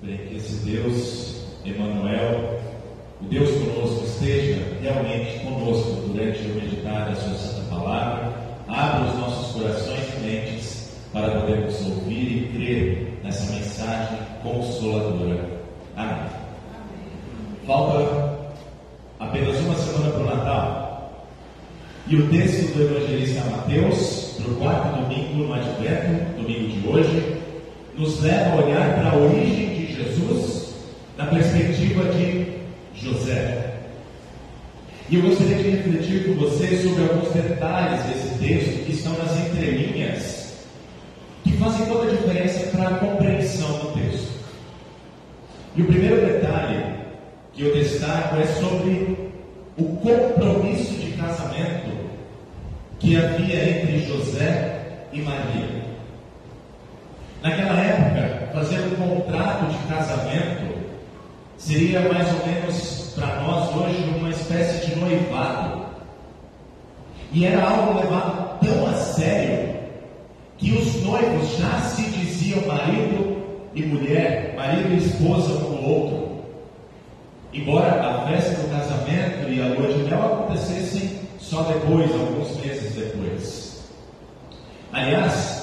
Bem, que esse Deus, Emmanuel, o Deus conosco, esteja realmente conosco durante o meditar da sua Santa Palavra. Abra os nossos corações e mentes para podermos ouvir e crer nessa mensagem consoladora. Amém. Falta apenas uma semana para o Natal. E o texto do evangelista Mateus, para o quarto domingo no Advento, domingo de hoje, nos leva a olhar para a origem de Jesus na perspectiva de José. E eu gostaria de refletir com vocês sobre alguns detalhes desse texto que estão nas entrelinhas, que fazem toda a diferença para a compreensão do texto. E o primeiro detalhe que eu destaco é sobre o compromisso de casamento que havia entre José e Maria. Naquela época, fazer um contrato de casamento seria mais ou menos para nós hoje uma espécie de noivado. E era algo levado tão a sério que os noivos já se diziam marido e mulher, marido e esposa um do outro. Embora a festa do casamento e a lua de mel acontecessem só depois, alguns meses depois. Aliás,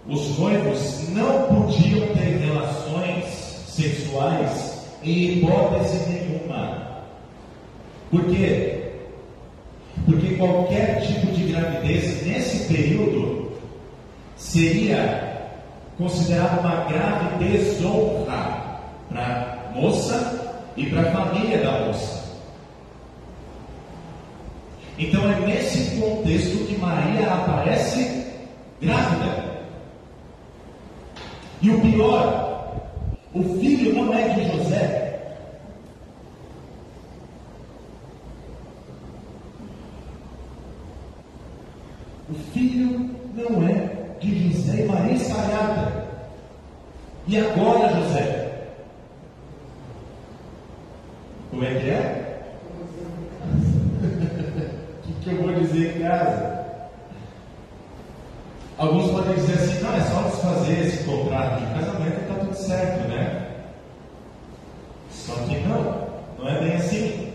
os noivos não podiam ter relações sexuais em hipótese nenhuma. Por quê? Porque qualquer tipo de gravidez nesse período seria considerada uma grave desonra para a moça e para a família da moça. Então é nesse contexto que Maria aparece grávida. E o pior, o filho não é de José. O filho não é de José, e Maria está grávida. E agora, José? Como é que é? O que eu vou dizer em casa? Alguns podem dizer assim: não, é só desfazer esse contrato de casamento e está tudo certo, né? Só que não é bem assim.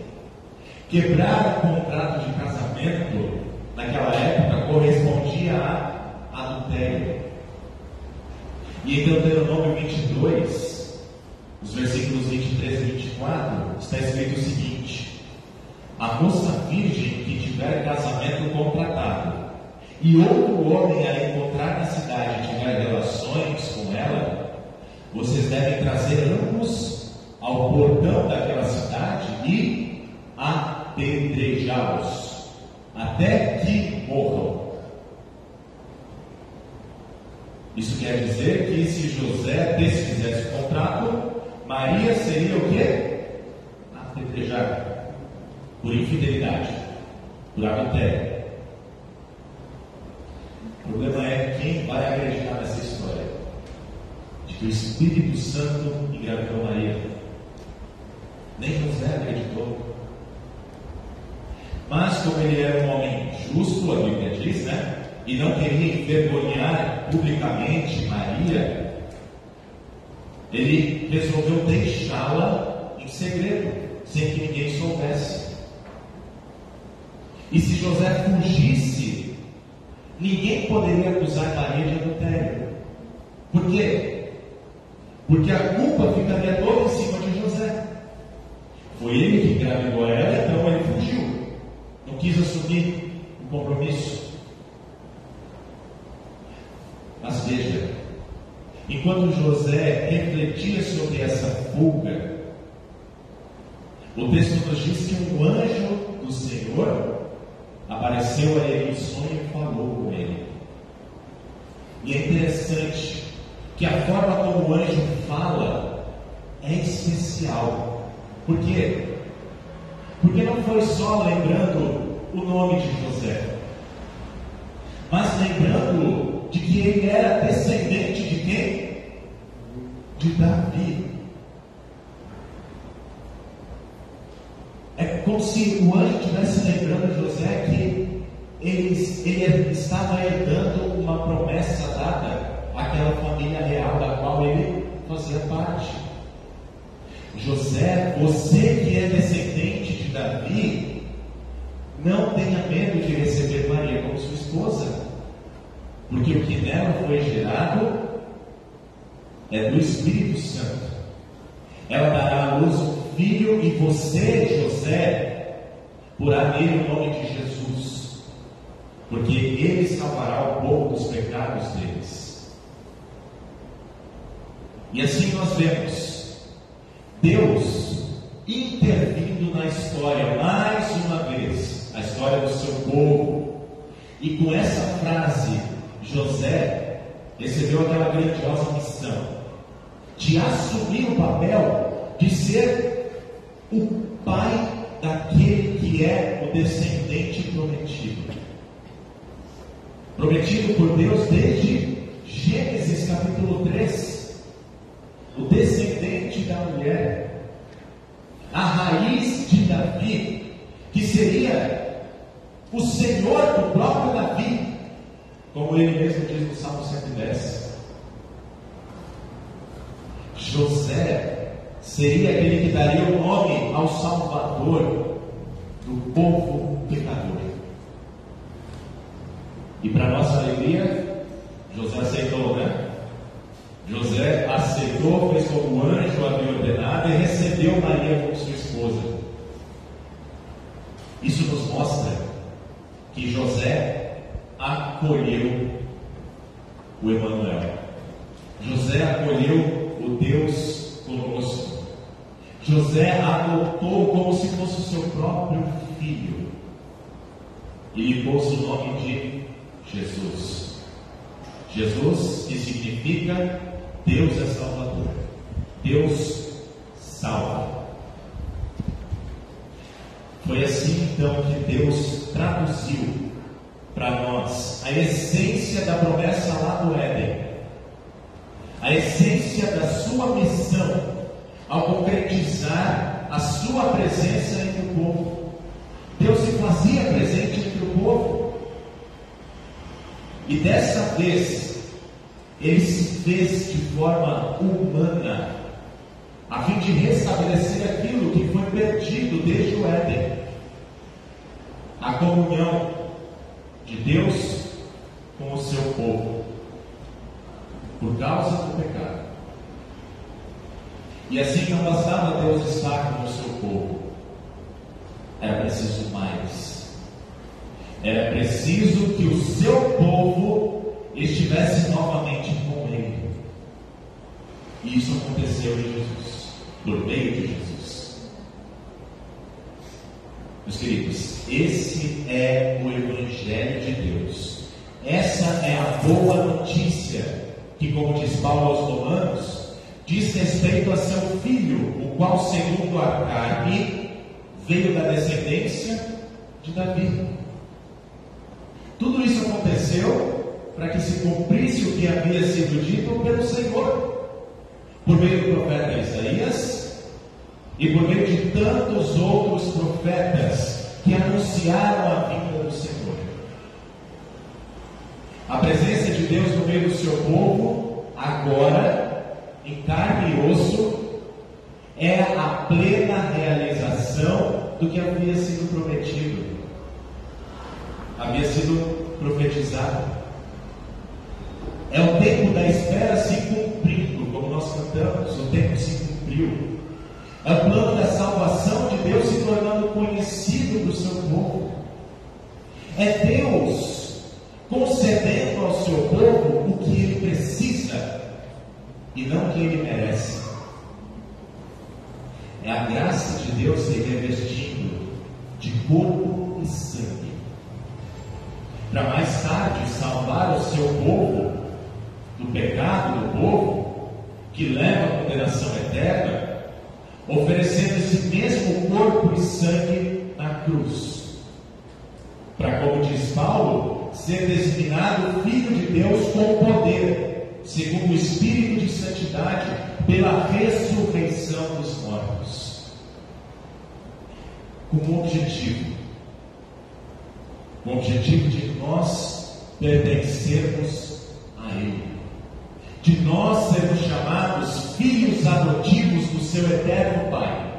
Quebrar o contrato de casamento naquela época correspondia a adultério. E em Deuteronômio 22, os versículos 23 e 24, está escrito o seguinte: a moça virgem que tiver casamento contratado e outro homem a encontrar na cidade e tiver relações com ela, vocês devem trazer ambos ao portão daquela cidade e apedrejá-los até que morram. Isso quer dizer que se José desfizesse o contrato, Maria seria o quê? Apedrejada por infidelidade, por adultério. O problema é quem vai acreditar nessa história de que o Espírito Santo engravidou Maria. Nem José acreditou. Mas como ele era um homem justo, a Bíblia diz, né? E não queria envergonhar publicamente Maria, ele resolveu deixá-la em segredo, sem que ninguém soubesse. E se José fugisse, ninguém poderia acusar Maria de adultério. Por quê? Porque a culpa ficaria toda em cima de José. Foi ele que engravidou ela, então ele fugiu. Não quis assumir o compromisso. Mas veja, enquanto José refletia sobre essa fuga, o texto nos diz que um anjo do Senhor apareceu a ele em sonho e falou com ele. E é interessante que a forma como o anjo fala é especial. Por quê? Porque não foi só lembrando o nome de José, mas lembrando de que ele era descendente de quem? De Davi. É como se o anjo estivesse lembrando José que ele estava herdando uma promessa dada àquela família real da qual ele fazia parte. José, você que é descendente de Davi, não tenha medo de receber Maria como sua esposa, porque o que nela foi gerado é do Espírito Santo. Ela dará à luz um filho e você, José, porá nele o nome de Jesus, porque ele salvará o povo dos pecados deles. E assim nós vemos Deus intervindo na história, mais uma vez, a história do seu povo. E com essa frase, José recebeu aquela grandiosa missão de assumir o papel de ser o pai daquele que é o descendente prometido por Deus desde Gênesis capítulo 3. O descendente da mulher, a raiz de Davi, que seria o Senhor do próprio Davi, como ele mesmo diz no Salmo 110. José seria aquele que daria o nome ao Salvador do povo pecador. E para nossa alegria, José aceitou, né? José aceitou, fez como o anjo havia ordenado e recebeu Maria como sua esposa. Isso nos mostra que José acolheu o Emanuel. José acolheu o Deus conosco. José adotou como se fosse o seu próprio filho e lhe pôs o nome de Jesus. Jesus, que significa Deus é Salvador. Deus salva. Foi assim então que Deus traduziu para nós a essência da promessa lá do Éden, a essência da sua missão, ao concretizar a sua presença entre o povo. Deus se fazia presente entre o povo, e dessa vez ele se fez de forma humana, a fim de restabelecer aquilo que foi perdido desde o Éden, a comunhão de Deus com o seu povo, por causa do pecado. E assim não bastava Deus estar com o seu povo, era preciso mais. Era preciso que o seu povo estivesse novamente com Ele. E isso aconteceu em Jesus, por meio de Jesus. Meus queridos, esse é o Evangelho de Deus. Essa é a boa notícia que, como diz Paulo aos Romanos, diz respeito a seu Filho, o qual, segundo a carne, veio da descendência de Davi. Tudo isso aconteceu para que se cumprisse o que havia sido dito pelo Senhor, por meio do profeta Isaías e por meio de tantos outros profetas que anunciaram a vinda do Senhor. A presença de Deus no meio do seu povo, agora, em carne e osso, é a plena realização do que havia sido prometido, havia sido profetizado. É o tempo da espera se cumprindo, como nós cantamos, o tempo se cumpriu. É o plano da salvação de Deus se tornando conhecido do seu povo. É Deus concedendo ao seu povo o que ele precisa e não o que ele merece. É a graça de Deus se revestindo de corpo e sangue, para mais tarde salvar o seu povo do pecado do povo que leva à condenação eterna, oferecendo esse mesmo corpo e sangue na cruz, para, como diz Paulo, ser designado Filho de Deus com poder, segundo o Espírito de santidade, pela ressurreição dos mortos, com um objetivo de nós pertencermos a Ele, de nós sermos chamados filhos adotivos do seu eterno Pai,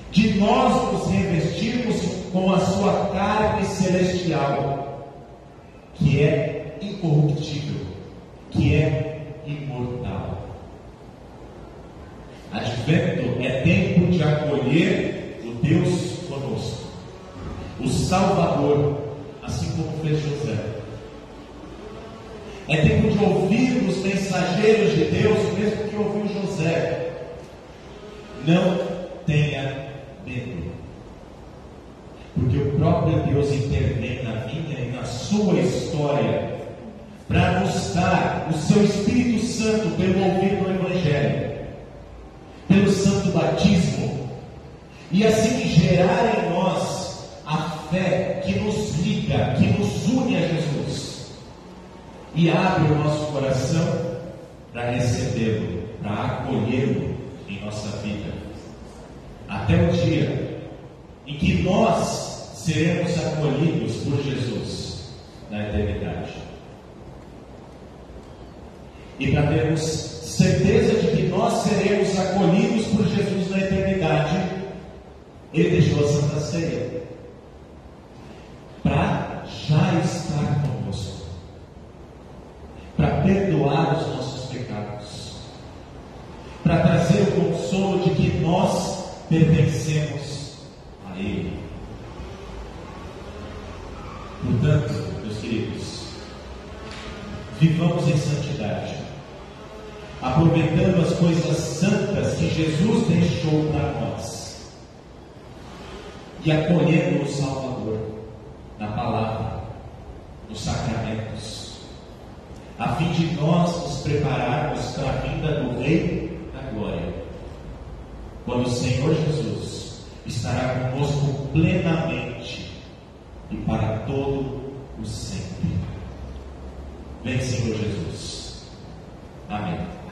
de nós nos revestirmos com a sua carne celestial, que é incorruptível, que é imortal. Advento é tempo de acolher o Deus conosco, o Salvador, assim como fez José. É tempo de ouvir os mensageiros de Deus, o mesmo que ouviu José. Não tenha medo, porque o próprio Deus intervém na minha e na sua história para nos dar o seu Espírito Santo pelo ouvir do Evangelho, pelo santo batismo, e assim gerar em nós a fé que nos liga, que nos une a Jesus, e abre o nosso coração para recebê-lo, para acolhê-lo em nossa vida, até o dia em que nós seremos acolhidos por Jesus na eternidade. E para termos certeza de que nós seremos acolhidos por Jesus na eternidade, Ele deixou a Santa Ceia para já estar conosco, para perdoar os nossos pecados, para trazer o consolo de que nós pertencemos a Ele. Portanto, meus queridos, vivamos em santidade, aproveitando as coisas santas que Jesus deixou para nós e acolhendo o Salvador na palavra, nos sacramentos, a fim de nós nos prepararmos para a vinda do Rei da Glória, quando o Senhor Jesus estará conosco plenamente e para todo o sempre. Vem, Senhor Jesus. Amém.